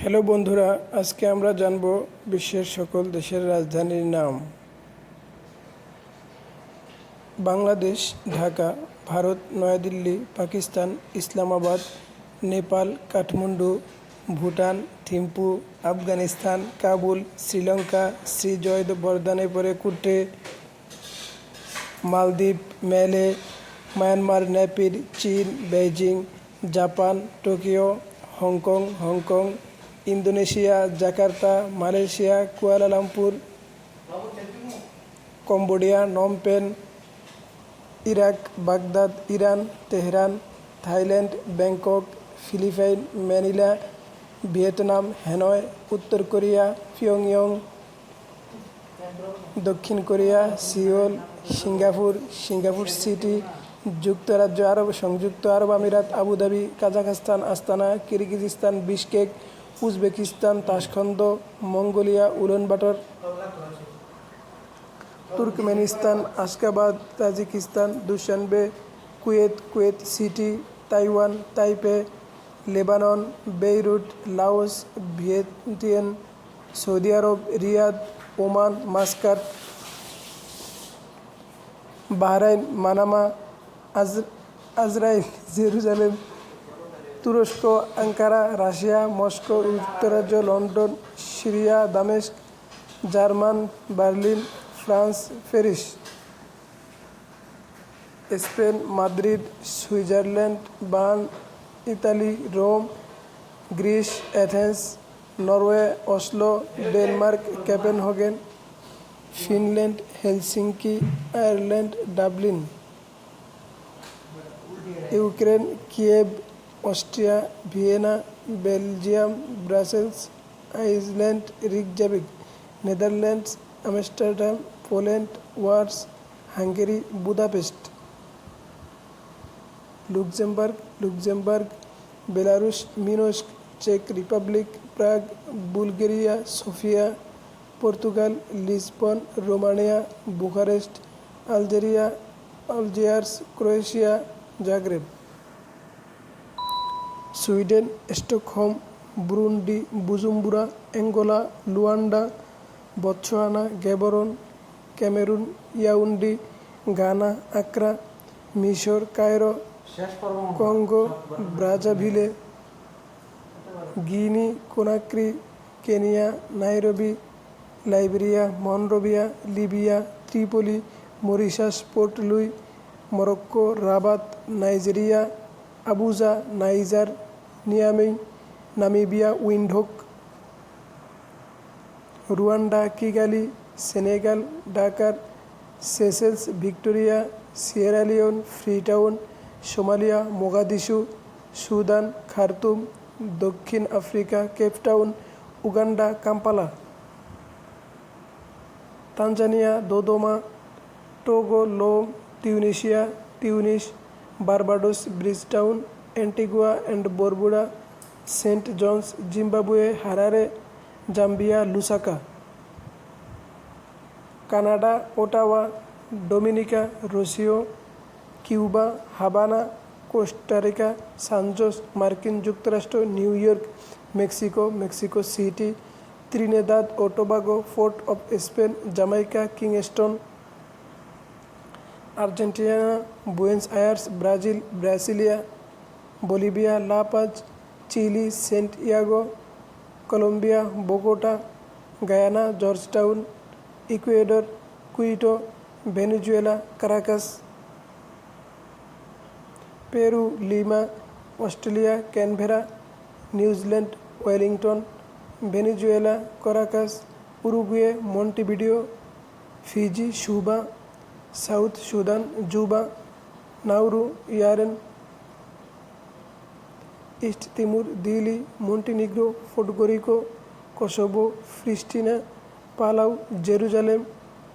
Hello বন্ধুরা, আজকে আমরা জানব বিশ্বের সকল দেশের রাজধানীর নাম। বাংলাদেশ ঢাকা, ভারত নয়াদিল্লি, পাকিস্তান ইসলামাবাদ, নেপাল কাঠমান্ডু, ভুটান থিম্পু, আফগানিস্তান কাবুল, শ্রীলঙ্কা শ্রীজয়বর্ধনেপুরে কুটে, মালদ্বীপ মেলে, মায়ানমার নেপির, চীন Beijing, Japan Tokyo, Hong Kong, Indonesia Jakarta, Malaysia Kuala Lumpur, Cambodia Phnom Penh, Iraq Baghdad, Iran Tehran, Thailand Bangkok, Philippines Manila, Vietnam Hanoi, উত্তর কোরিয়া পিয়ংইয়ং, দক্ষিণ কোরিয়া সিওল, সিঙ্গাপুর সিটি, সংযুক্ত আরব আমিরাত Abu Dhabi, Kazakhstan Astana, Kyrgyzstan Bishkek, Uzbekistan Tashkent, Mongolia Ulaanbaatar, Turkmenistan Ashgabat, Tajikistan Dushanbe, Kuwait City, Taiwan Taipei, Lebanon Beirut, Laos Vientiane, Saudi Arab Riyadh, Oman Muscat, Bahrain Manama, আজরাইল Jerusalem, তুরস্ক Ankara, Russia Moscow, যুক্তরাজ্য London, Syria দামেস্ক, German Berlin, France Paris, Spain Madrid, Switzerland Bern, Italy Rome, Greece Athens, Norway Oslo, Denmark Copenhagen, Finland Helsinki, Ireland Dublin, Ukraine Kiev, Austria Vienna, Belgium Brussels, Iceland Reykjavik, Netherlands Amsterdam, Poland ওয়ার্স, Hungary Budapest, Luxembourg, Belarus Minsk, চেক Republic Prague, Bulgaria Sofia, Portugal Lisbon, Romania Bucharest, Algiers, Croatia Zagreb, Sweden Stockholm, Burundi Bujumbura, Angola Luanda, Botswana Gaborone, Cameroon Yaounde, Ghana Accra, মিশর Cairo, Congo Brazzaville, Guinea Conakry, Kenya Nairobi, Liberia Monrovia, Libya Tripoli, Mauritius Port Louis, Morocco Rabat, Nigeria Abuja, Niger Niamey, Namibia Windhoek, Rwanda Kigali, Senegal Dakar, Seychelles Victoria, Sierra Leone Freetown, Somalia Mogadishu, Sudan Khartoum, দক্ষিণ Africa Cape Town, Uganda Kampala, Tanzania Dodoma, Togo Lome, Tunisia Tunis, Barbados Bridgetown, Antigua and Barbuda, Saint John's, Zimbabwe Harare, Zambia Lusaka, Canada Ottawa, Dominica Roseau, Cuba Havana, Costa Rica San Jose, মার্কিন যুক্তরাষ্ট্র New York, Mexico City, Trinidad ও Tobago, Port of Spain, Jamaica Kingston, Argentina Buenos Aires, Brazil Brasilia, Bolivia La Paz, Chile Santiago, Colombia Bogota, Guyana Georgetown, Ecuador Quito, Venezuela Caracas, Peru Lima, Australia Canberra, New Zealand Wellington, Venezuela Caracas, Uruguay Montevideo, Fiji Suva, South Sudan Juba, Nauru Yaren, East Timor Dili, Montenegro, Puerto Rico, Kosovo, Pristina, Palau, Jerusalem,